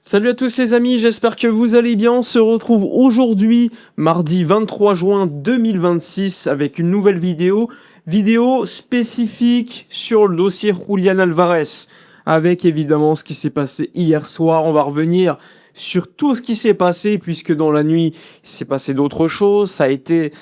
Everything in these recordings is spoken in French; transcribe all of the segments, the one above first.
Salut à tous les amis, j'espère que vous allez bien. On se retrouve aujourd'hui, mardi 23 juin 2026, avec une nouvelle vidéo spécifique sur le dossier Julián Álvarez, avec évidemment ce qui s'est passé hier soir. On va revenir sur tout ce qui s'est passé, puisque dans la nuit, il s'est passé d'autres choses. Ça a été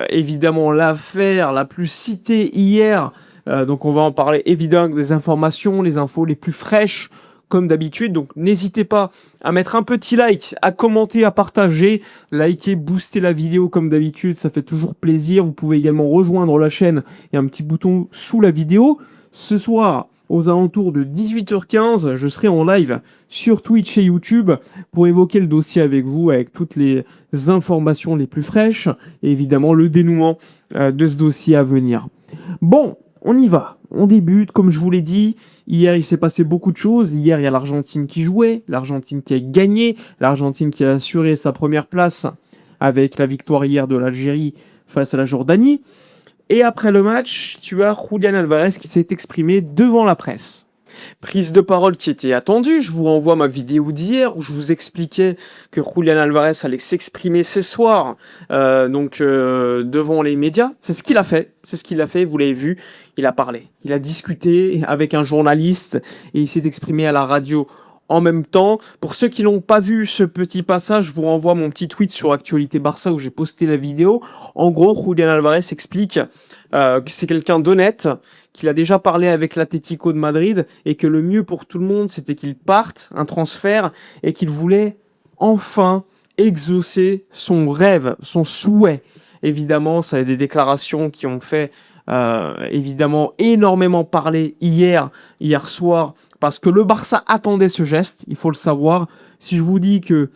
évidemment l'affaire la plus citée hier. Donc on va en parler évidemment des informations, les infos les plus fraîches, comme d'habitude. Donc n'hésitez pas à mettre un petit like, à commenter, à partager, liker, booster la vidéo comme d'habitude, ça fait toujours plaisir. Vous pouvez également rejoindre la chaîne, il y a un petit bouton sous la vidéo. Ce soir, aux alentours de 18h15, je serai en live sur Twitch et YouTube pour évoquer le dossier avec vous, avec toutes les informations les plus fraîches et évidemment le dénouement de ce dossier à venir. Bon, on y va. On débute, comme je vous l'ai dit, hier il s'est passé beaucoup de choses. Hier il y a l'Argentine qui jouait, l'Argentine qui a gagné, l'Argentine qui a assuré sa première place avec la victoire hier de l'Algérie face à la Jordanie. Et après le match, tu as Julián Álvarez qui s'est exprimé devant la presse. Prise de parole qui était attendue, je vous renvoie ma vidéo d'hier où je vous expliquais que Julián Álvarez allait s'exprimer ce soir devant les médias. C'est ce qu'il a fait, vous l'avez vu, il a parlé. Il a discuté avec un journaliste et il s'est exprimé à la radio en même temps. Pour ceux qui n'ont pas vu ce petit passage, je vous renvoie mon petit tweet sur Actualité Barça où j'ai posté la vidéo. En gros, Julián Álvarez explique que c'est quelqu'un d'honnête, qu'il a déjà parlé avec l'Atlético de Madrid et que le mieux pour tout le monde, c'était qu'il parte, un transfert, et qu'il voulait enfin exaucer son rêve, son souhait. Évidemment, ça a des déclarations qui ont fait évidemment énormément parler hier soir, parce que le Barça attendait ce geste, il faut le savoir. Si je vous dis que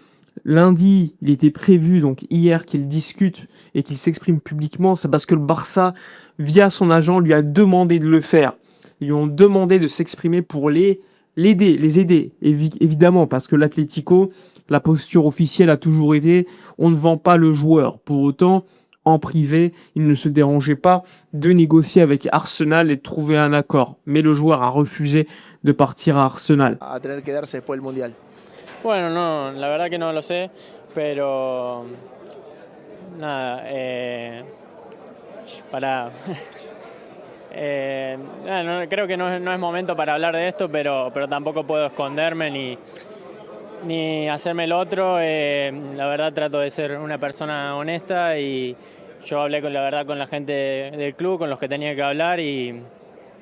lundi, il était prévu, donc hier, qu'il discute et qu'il s'exprime publiquement, c'est parce que le Barça, via son agent, lui a demandé de le faire. Ils lui ont demandé de s'exprimer pour les aider, évidemment, parce que l'Atlético, la posture officielle a toujours été on ne vend pas le joueur. Pour autant, en privé, il ne se dérangeait pas de négocier avec Arsenal et de trouver un accord. Mais le joueur a refusé de partir à Arsenal. A tener que darse después del Mundial. Bueno, no, la verdad que no lo sé, pero nada, para... creo que no es momento para hablar de esto, pero tampoco puedo esconderme ni hacerme el otro. La verdad trato de ser una persona honesta y yo hablé con la gente del club, con los que tenía que hablar y...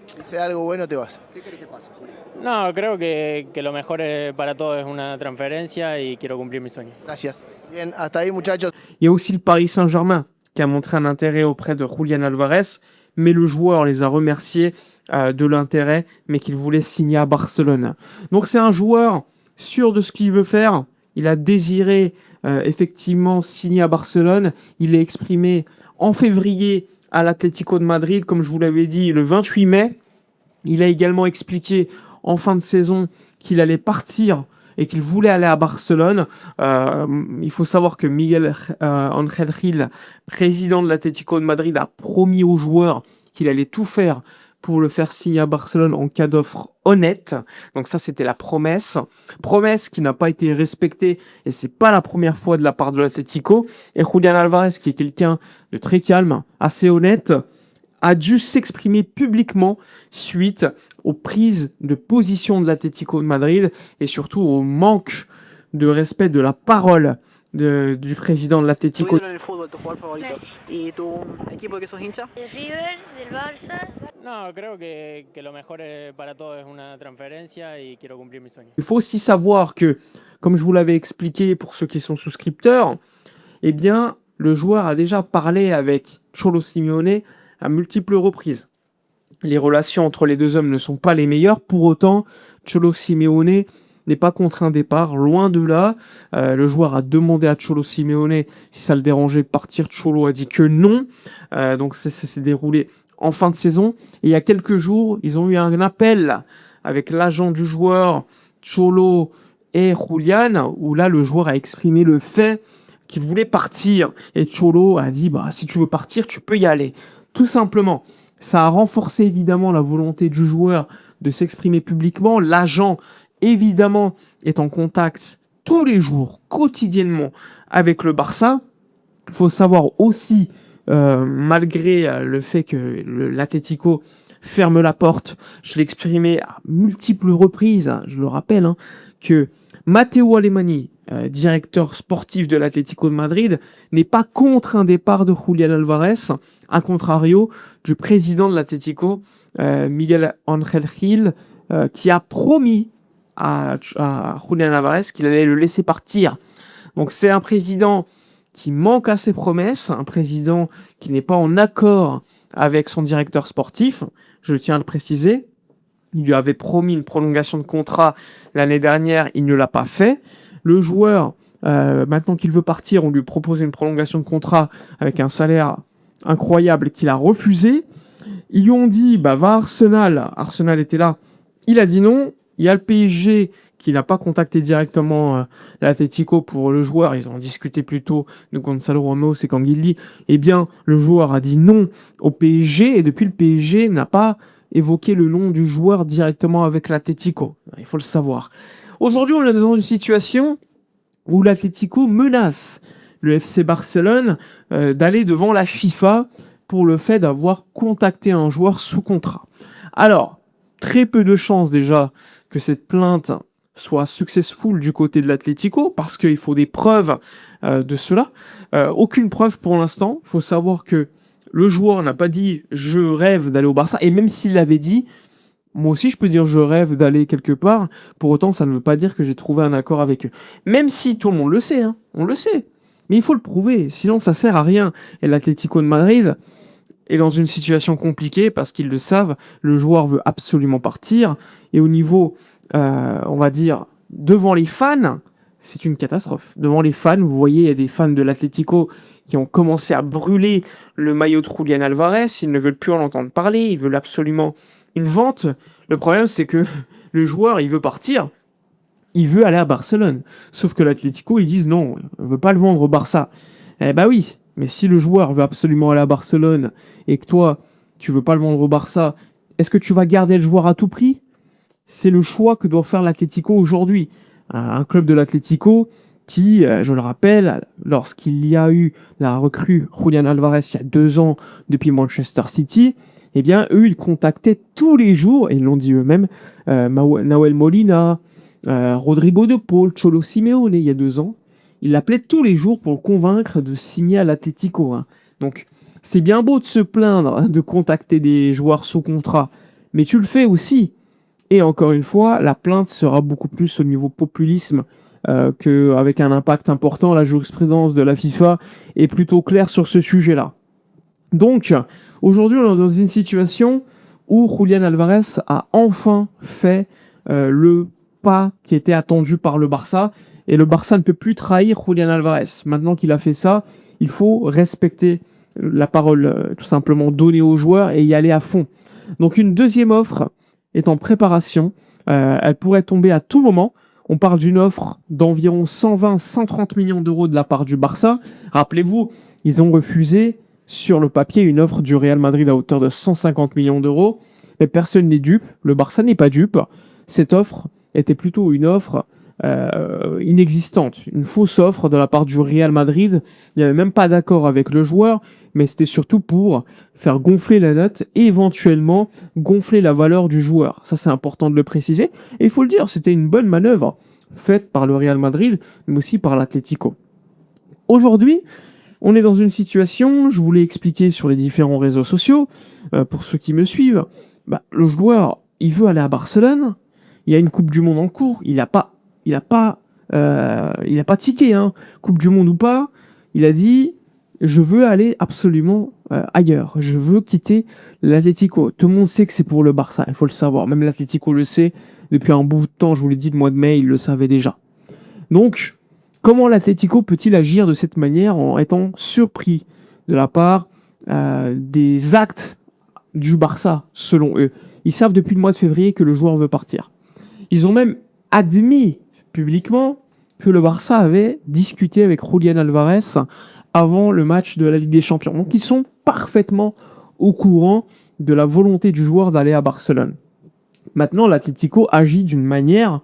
Si se da algo bueno, te vas. ¿Qué crees que pasa, Julio? No, creo que lo mejor para todos es una transferencia y quiero cumplir mi sueño. Gracias. Bien, hasta ahí, muchachos. Il y a aussi le Paris Saint-Germain qui a montré un intérêt auprès de Julián Álvarez, mais le joueur les a remerciés de l'intérêt, mais qu'il voulait signer à Barcelone. Donc c'est un joueur sûr de ce qu'il veut faire. Il a désiré effectivement signer à Barcelone. Il l'a exprimé en février à l'Atlético de Madrid, comme je vous l'avais dit, le 28 mai. Il a également expliqué en fin de saison qu'il allait partir et qu'il voulait aller à Barcelone. Il faut savoir que Miguel Ángel Gil, président de l'Atlético de Madrid, a promis aux joueurs qu'il allait tout faire pour le faire signer à Barcelone en cas d'offre honnête. Donc ça, c'était la promesse. Promesse qui n'a pas été respectée, et c'est pas la première fois de la part de l'Atlético. Et Julián Álvarez, qui est quelqu'un de très calme, assez honnête, a dû s'exprimer publiquement suite aux prises de position de l'Atlético de Madrid et surtout au manque de respect de la parole du président de l'Atlético. En el fútbol, tu jugador favorito. ¿Y tu equipo de que sos hincha? Del River, del Barça. No, creo que lo mejor para todos es una transferencia y quiero cumplir mi sueño. Il faut aussi savoir que, comme je vous l'avais expliqué pour ceux qui sont souscripteurs, eh bien, le joueur a déjà parlé avec Cholo Simeone à multiples reprises. Les relations entre les deux hommes ne sont pas les meilleures. Pour autant, Cholo Simeone n'est pas contre un départ, loin de là. Le joueur a demandé à Cholo Simeone si ça le dérangeait de partir. Cholo a dit que non. Donc ça s'est déroulé en fin de saison. Et il y a quelques jours, ils ont eu un appel avec l'agent du joueur, Cholo et Julián, où là, le joueur a exprimé le fait qu'il voulait partir. Et Cholo a dit, si tu veux partir, tu peux y aller. Tout simplement. Ça a renforcé évidemment la volonté du joueur de s'exprimer publiquement. L'agent évidemment, est en contact tous les jours, quotidiennement, avec le Barça. Il faut savoir aussi, malgré le fait que l'Atlético ferme la porte, je l'ai exprimé à multiples reprises, hein, je le rappelle, hein, que Matteo Alemany, directeur sportif de l'Atlético de Madrid, n'est pas contre un départ de Julián Álvarez, à contrario du président de l'Atlético, Miguel Ángel Gil, qui a promis à Julián Álvarez qu'il allait le laisser partir. Donc c'est un président qui manque à ses promesses, un président qui n'est pas en accord avec son directeur sportif, je tiens à le préciser. Il lui avait promis une prolongation de contrat l'année dernière, il ne l'a pas fait. Le joueur, maintenant qu'il veut partir, on lui propose une prolongation de contrat avec un salaire incroyable qu'il a refusé. Ils lui ont dit, va à Arsenal. Arsenal était là. Il a dit non. Il y a le PSG qui n'a pas contacté directement l'Atlético pour le joueur. Ils ont discuté plutôt de Gonzalo Ramos et Canguilhi. Eh bien, le joueur a dit non au PSG et depuis le PSG n'a pas évoqué le nom du joueur directement avec l'Atlético. Il faut le savoir. Aujourd'hui, on est dans une situation où l'Atlético menace le FC Barcelone d'aller devant la FIFA pour le fait d'avoir contacté un joueur sous contrat. Alors, très peu de chances déjà que cette plainte soit successful du côté de l'Atlético, parce qu'il faut des preuves de cela. Aucune preuve pour l'instant. Il faut savoir que le joueur n'a pas dit « je rêve d'aller au Barça », et même s'il l'avait dit, moi aussi je peux dire « je rêve d'aller quelque part », pour autant ça ne veut pas dire que j'ai trouvé un accord avec eux. Même si tout le monde le sait, hein, on le sait. Mais il faut le prouver, sinon ça sert à rien. Et l'Atlético de Madrid est dans une situation compliquée parce qu'ils le savent, le joueur veut absolument partir. Et au niveau, on va dire, devant les fans, c'est une catastrophe. Devant les fans, vous voyez, il y a des fans de l'Atlético qui ont commencé à brûler le maillot de Julián Álvarez. Ils ne veulent plus en entendre parler, ils veulent absolument une vente. Le problème, c'est que le joueur, il veut partir. Il veut aller à Barcelone. Sauf que l'Atlético, ils disent non, on ne veut pas le vendre au Barça. Eh bah oui, mais si le joueur veut absolument aller à Barcelone et que toi, tu veux pas le vendre au Barça, est-ce que tu vas garder le joueur à tout prix ? C'est le choix que doit faire l'Atlético aujourd'hui. Un club de l'Atlético qui, je le rappelle, lorsqu'il y a eu la recrue Julián Álvarez il y a 2 ans depuis Manchester City, eh bien, eux, ils contactaient tous les jours, et ils l'ont dit eux-mêmes, Nahuel Molina, Rodrigo de Paul, Cholo Simeone, il y a 2 ans. Ils l'appelaient tous les jours pour le convaincre de signer à l'Atlético. Hein. Donc, c'est bien beau de se plaindre de contacter des joueurs sous contrat, mais tu le fais aussi. Et encore une fois, la plainte sera beaucoup plus au niveau populisme qu'avec un impact important. La jurisprudence de la FIFA est plutôt claire sur ce sujet-là. Donc, aujourd'hui, on est dans une situation où Julián Álvarez a enfin fait le pas qui était attendu par le Barça. Et le Barça ne peut plus trahir Julián Álvarez. Maintenant qu'il a fait ça, il faut respecter la parole tout simplement donnée aux joueurs et y aller à fond. Donc une deuxième offre est en préparation. Elle pourrait tomber à tout moment. On parle d'une offre d'environ 120-130 millions d'euros de la part du Barça. Rappelez-vous, ils ont refusé sur le papier une offre du Real Madrid à hauteur de 150 millions d'euros. Mais personne n'est dupe. Le Barça n'est pas dupe. Cette offre était plutôt une offre inexistante, une fausse offre de la part du Real Madrid. Il n'y avait même pas d'accord avec le joueur, mais c'était surtout pour faire gonfler la note et éventuellement gonfler la valeur du joueur. Ça, c'est important de le préciser. Et il faut le dire, c'était une bonne manœuvre faite par le Real Madrid, mais aussi par l'Atlético. Aujourd'hui, on est dans une situation, je vous l'ai expliqué sur les différents réseaux sociaux, pour ceux qui me suivent, le joueur, il veut aller à Barcelone, il y a une Coupe du Monde en cours, il n'a pas tiqué, hein. Coupe du Monde ou pas, il a dit je veux aller absolument ailleurs, je veux quitter l'Atlético. Tout le monde sait que c'est pour le Barça, il faut le savoir, même l'Atlético le sait depuis un bout de temps, je vous l'ai dit, le mois de mai, il le savait déjà. Donc, comment l'Atlético peut-il agir de cette manière en étant surpris de la part des actes du Barça, selon eux? Ils savent depuis le mois de février que le joueur veut partir. Ils ont même admis publiquement que le Barça avait discuté avec Julián Álvarez avant le match de la Ligue des Champions. Donc ils sont parfaitement au courant de la volonté du joueur d'aller à Barcelone. Maintenant, l'Atlético agit d'une manière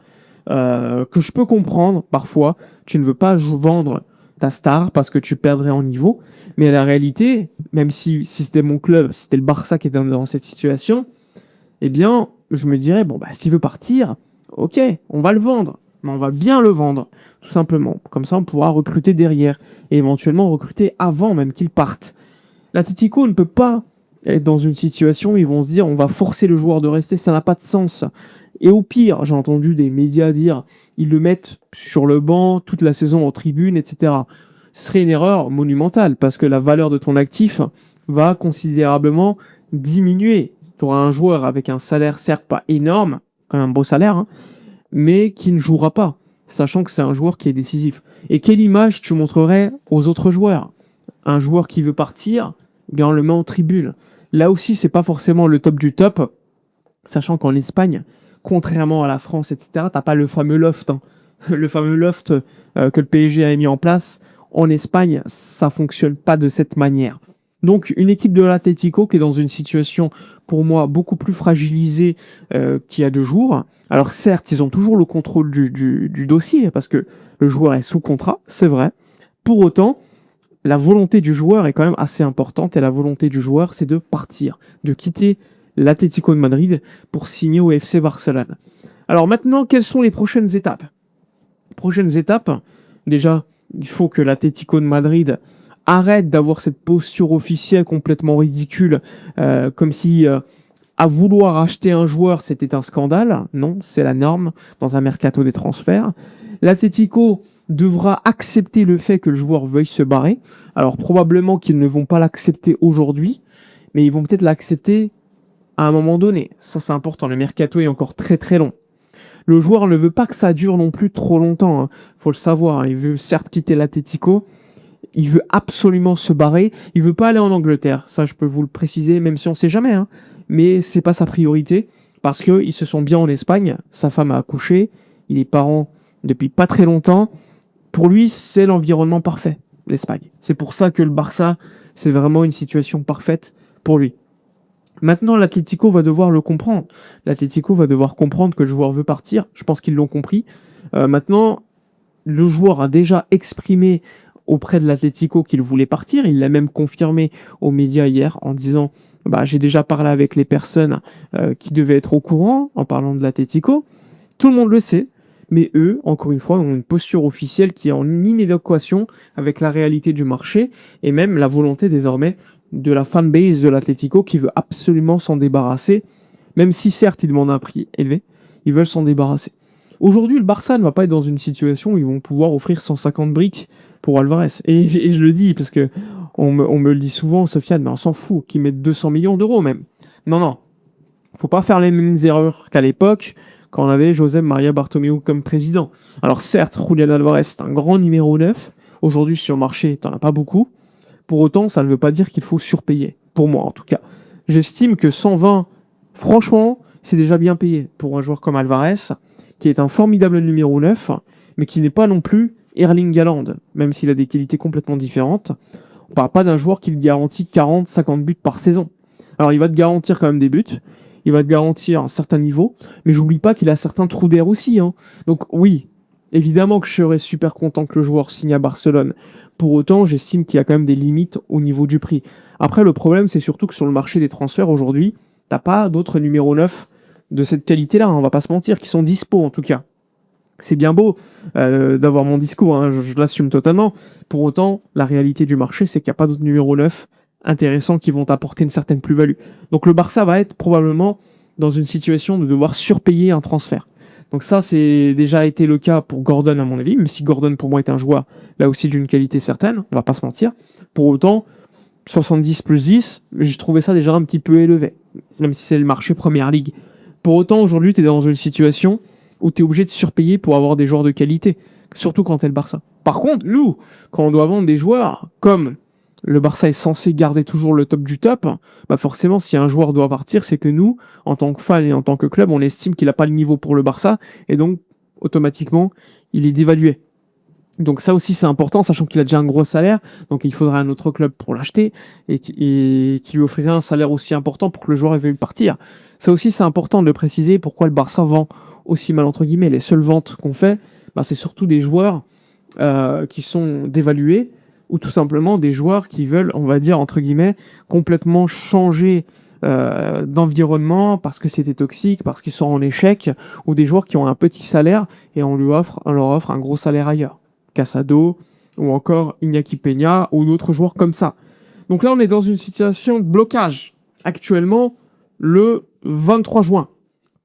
que je peux comprendre parfois. Tu ne veux pas vendre ta star parce que tu perdrais en niveau. Mais la réalité, même si c'était mon club, si c'était le Barça qui était dans cette situation, eh bien, je me dirais, bon, bah, s'il veut partir, ok, on va le vendre. Mais on va bien le vendre, tout simplement. Comme ça, on pourra recruter derrière et éventuellement recruter avant même qu'il parte. L'Atlético ne peut pas être dans une situation où ils vont se dire on va forcer le joueur de rester, ça n'a pas de sens. Et au pire, j'ai entendu des médias dire ils le mettent sur le banc toute la saison en tribune, etc. Ce serait une erreur monumentale parce que la valeur de ton actif va considérablement diminuer. Tu auras un joueur avec un salaire certes pas énorme, quand même un beau salaire, hein, mais qui ne jouera pas, sachant que c'est un joueur qui est décisif. Et quelle image tu montrerais aux autres joueurs? Un joueur qui veut partir, eh bien on le met en tribune. Là aussi, c'est pas forcément le top du top, sachant qu'en Espagne, contrairement à la France, etc., t'as pas le fameux loft. Hein. Le fameux loft que le PSG a mis en place. En Espagne, ça fonctionne pas de cette manière. Donc, une équipe de l'Atlético qui est dans une situation, pour moi, beaucoup plus fragilisée qu'il y a 2 jours. Alors, certes, ils ont toujours le contrôle du dossier, parce que le joueur est sous contrat, c'est vrai. Pour autant, la volonté du joueur est quand même assez importante, et la volonté du joueur, c'est de partir, de quitter l'Atlético de Madrid pour signer au FC Barcelone. Alors maintenant, quelles sont les prochaines étapes? Prochaines étapes, déjà, il faut que l'Atlético de Madrid arrête d'avoir cette posture officielle complètement ridicule, comme si à vouloir acheter un joueur, c'était un scandale. Non, c'est la norme dans un mercato des transferts. L'Atlético devra accepter le fait que le joueur veuille se barrer. Alors probablement qu'ils ne vont pas l'accepter aujourd'hui, mais ils vont peut-être l'accepter à un moment donné. Ça, c'est important. Le mercato est encore très très long. Le joueur ne veut pas que ça dure non plus trop longtemps. Faut le savoir. Il veut certes quitter l'Atlético. Il veut absolument se barrer. Il veut pas aller en Angleterre. Ça, je peux vous le préciser, même si on sait jamais. Mais c'est pas sa priorité parce qu'ils se sont bien en Espagne. Sa femme a accouché. Il est parent depuis pas très longtemps. Pour lui, c'est l'environnement parfait, l'Espagne. C'est pour ça que le Barça, c'est vraiment une situation parfaite pour lui. Maintenant, l'Atlético va devoir le comprendre. L'Atlético va devoir comprendre que le joueur veut partir. Je pense qu'ils l'ont compris. Maintenant, le joueur a déjà exprimé auprès de l'Atlético qu'il voulait partir. Il l'a même confirmé aux médias hier en disant j'ai déjà parlé avec les personnes qui devaient être au courant en parlant de l'Atlético. Tout le monde le sait. Mais eux, encore une fois, ont une posture officielle qui est en inadéquation avec la réalité du marché et même la volonté désormais de la fanbase de l'Atlético qui veut absolument s'en débarrasser, même si certes ils demandent un prix élevé, ils veulent s'en débarrasser. Aujourd'hui, le Barça ne va pas être dans une situation où ils vont pouvoir offrir 150 briques pour Alvarez. Et je le dis parce que on me le dit souvent, Sofiane, mais on s'en fout qu'ils mettent 200 millions d'euros même. Non, faut pas faire les mêmes erreurs qu'à l'époque quand on avait José María Bartomeu comme président. Alors certes, Julián Alvarez est un grand numéro 9. Aujourd'hui, sur le marché, t'en as pas beaucoup. Pour autant, ça ne veut pas dire qu'il faut surpayer. Pour moi, en tout cas. J'estime que 120, franchement, c'est déjà bien payé pour un joueur comme Alvarez, qui est un formidable numéro 9, mais qui n'est pas non plus Erling Haaland, même s'il a des qualités complètement différentes. On ne parle pas d'un joueur qui te garantit 40-50 buts par saison. Alors, il va te garantir quand même des buts, il va te garantir un certain niveau, mais j'oublie pas qu'il a certains trous d'air aussi. Donc oui, évidemment que je serais super content que le joueur signe à Barcelone. Pour autant, j'estime qu'il y a quand même des limites au niveau du prix. Après, le problème, c'est surtout que sur le marché des transferts aujourd'hui, t'as pas d'autres numéros 9 de cette qualité-là, on va pas se mentir, qui sont dispo en tout cas. C'est bien beau d'avoir mon discours, je l'assume totalement. Pour autant, la réalité du marché, c'est qu'il n'y a pas d'autres numéros 9 intéressants qui vont apporter une certaine plus-value. Donc le Barça va être probablement dans une situation de devoir surpayer un transfert. Donc ça, c'est déjà été le cas pour Gordon à mon avis, même si Gordon pour moi est un joueur là aussi d'une qualité certaine, on va pas se mentir. Pour autant, 70 plus 10, j'ai trouvé ça déjà un petit peu élevé, même si c'est le marché Première Ligue. Pour autant, aujourd'hui, tu es dans une situation où tu es obligé de surpayer pour avoir des joueurs de qualité, surtout quand tu es le Barça. Par contre, nous, quand on doit vendre des joueurs comme le Barça est censé garder toujours le top du top, forcément, si un joueur doit partir, c'est que nous, en tant que fans et en tant que club, on estime qu'il n'a pas le niveau pour le Barça, et donc, automatiquement, il est dévalué. Donc ça aussi c'est important, sachant qu'il a déjà un gros salaire, donc il faudrait un autre club pour l'acheter et qui lui offrirait un salaire aussi important pour que le joueur veuille partir. Ça aussi c'est important de le préciser, pourquoi le Barça vend aussi mal entre guillemets. Les seules ventes qu'on fait, c'est surtout des joueurs qui sont dévalués ou tout simplement des joueurs qui veulent, on va dire entre guillemets, complètement changer d'environnement parce que c'était toxique, parce qu'ils sont en échec, ou des joueurs qui ont un petit salaire et on leur offre un gros salaire ailleurs. Casado, ou encore Iñaki Peña, ou d'autres joueurs comme ça. Donc là, on est dans une situation de blocage. Actuellement, le 23 juin.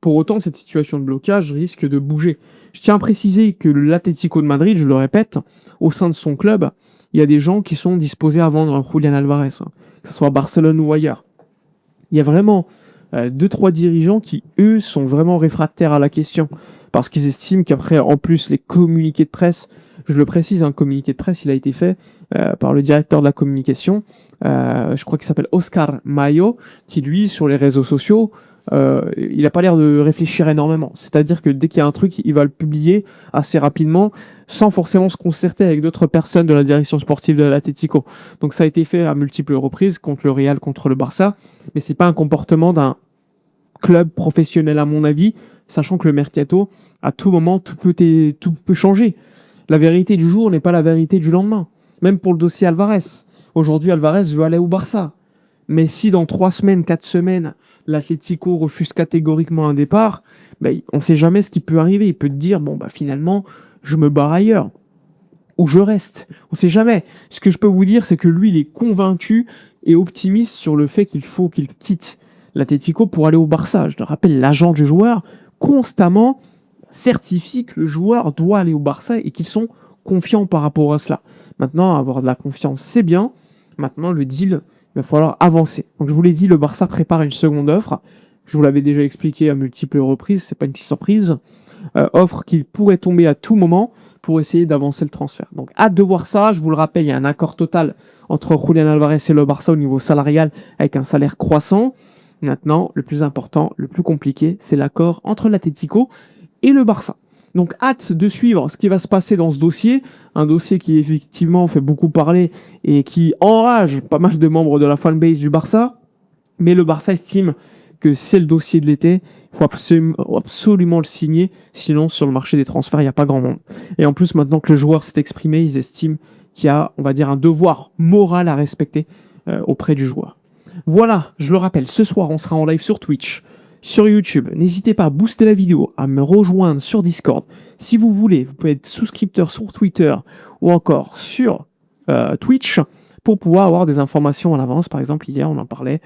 Pour autant, cette situation de blocage risque de bouger. Je tiens à préciser que l'Atlético de Madrid, je le répète, au sein de son club, il y a des gens qui sont disposés à vendre Julián Álvarez, que ce soit à Barcelone ou ailleurs. Il y a vraiment 2-3 dirigeants qui, eux, sont vraiment réfractaires à la question. Parce qu'ils estiment qu'après, en plus, les communiqués de presse, je le précise, un communiqué de presse, il a été fait par le directeur de la communication, je crois qu'il s'appelle Oscar Mayo, qui lui, sur les réseaux sociaux, il n'a pas l'air de réfléchir énormément. C'est-à-dire que dès qu'il y a un truc, il va le publier assez rapidement, sans forcément se concerter avec d'autres personnes de la direction sportive de l'Atlético. Donc ça a été fait à multiples reprises, contre le Real, contre le Barça, mais c'est pas un comportement d'un club professionnel à mon avis, sachant que le mercato, à tout moment, tout peut changer. La vérité du jour n'est pas la vérité du lendemain. Même pour le dossier Alvarez. Aujourd'hui, Alvarez veut aller au Barça. Mais si dans 3 semaines, 4 semaines, l'Atlético refuse catégoriquement un départ, on ne sait jamais ce qui peut arriver. Il peut te dire, finalement, je me barre ailleurs. Ou je reste. On ne sait jamais. Ce que je peux vous dire, c'est que lui, il est convaincu et optimiste sur le fait qu'il faut qu'il quitte l'Atlético pour aller au Barça. Je le rappelle, l'agent du joueur, constamment, certifie que le joueur doit aller au Barça et qu'ils sont confiants par rapport à cela. Maintenant, avoir de la confiance, c'est bien. Maintenant, le deal, il va falloir avancer. Donc, je vous l'ai dit, le Barça prépare une seconde offre. Je vous l'avais déjà expliqué à multiples reprises, c'est pas une petite surprise. Offre qui pourrait tomber à tout moment pour essayer d'avancer le transfert. Donc, hâte de voir ça. Je vous le rappelle, il y a un accord total entre Julián Álvarez et le Barça au niveau salarial avec un salaire croissant. Maintenant, le plus important, le plus compliqué, c'est l'accord entre l'Atlético et le Barça. Donc hâte de suivre ce qui va se passer dans ce dossier, un dossier qui effectivement fait beaucoup parler et qui enrage pas mal de membres de la fanbase du Barça, mais le Barça estime que c'est le dossier de l'été, il faut absolument le signer, sinon sur le marché des transferts, il n'y a pas grand monde. Et en plus, maintenant que le joueur s'est exprimé, ils estiment qu'il y a, on va dire, un devoir moral à respecter auprès du joueur. Voilà, je le rappelle, ce soir on sera en live sur Twitch, sur YouTube. N'hésitez pas à booster la vidéo, à me rejoindre sur Discord. Si vous voulez, vous pouvez être souscripteur sur Twitter ou encore sur Twitch pour pouvoir avoir des informations à l'avance. Par exemple, hier, on en parlait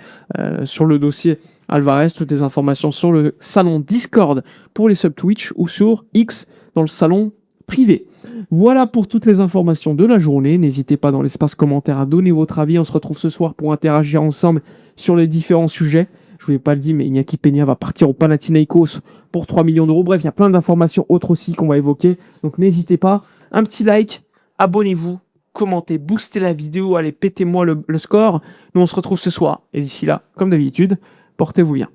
sur le dossier Alvarez, toutes les informations sur le salon Discord pour les subs Twitch ou sur X dans le salon privé. Voilà pour toutes les informations de la journée. N'hésitez pas dans l'espace commentaire à donner votre avis. On se retrouve ce soir pour interagir ensemble sur les différents sujets. Je ne vous l'ai pas le dit, mais Iñaki Peña va partir au Panathinaikos pour 3 millions d'euros. Bref, il y a plein d'informations autres aussi qu'on va évoquer. Donc n'hésitez pas, un petit like, abonnez-vous, commentez, boostez la vidéo, allez, pétez-moi le score. Nous, on se retrouve ce soir. Et d'ici là, comme d'habitude, portez-vous bien.